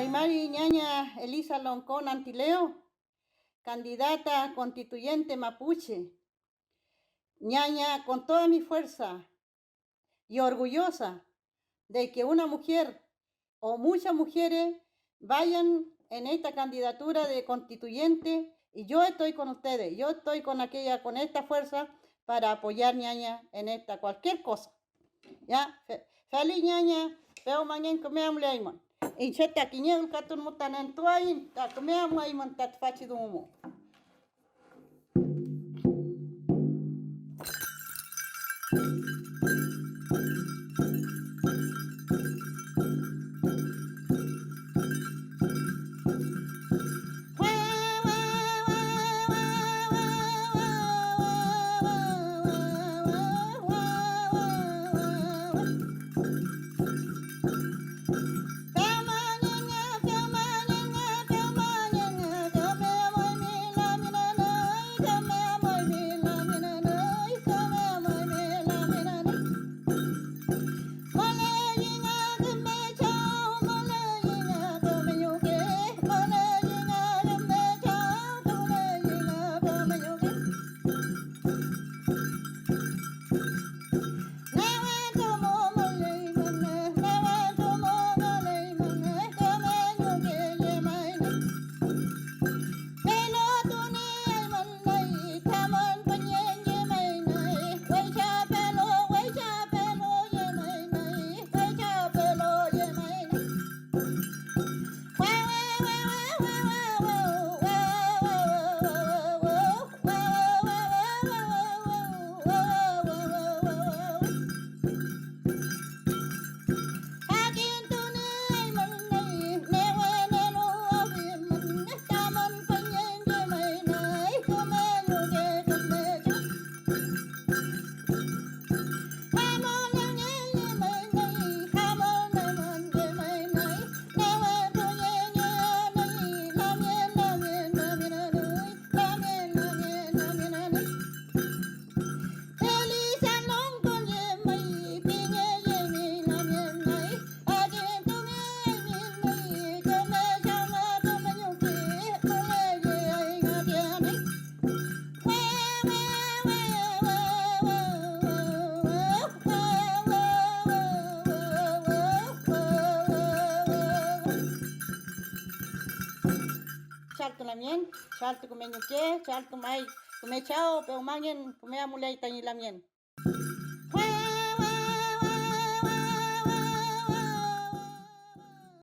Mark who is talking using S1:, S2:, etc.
S1: Mari Ñaña Elisa Loncón Antileo, candidata constituyente mapuche. Ñaña, con toda mi fuerza y orgullosa de que una mujer o muchas mujeres vayan en esta candidatura de constituyente, y yo estoy con ustedes, yo estoy con esta fuerza para apoyar Ñaña en esta cualquier cosa. Ya, feliz Ñaña, veo mañana que me hable ayman. Y cheta quiñel katun mutanen tuain, ta que me amo ayman tat fachidumo. Charto lamien, charto kumeñuke, charto mai, kumechao, pero mangien, kumea mulei tañi lamien.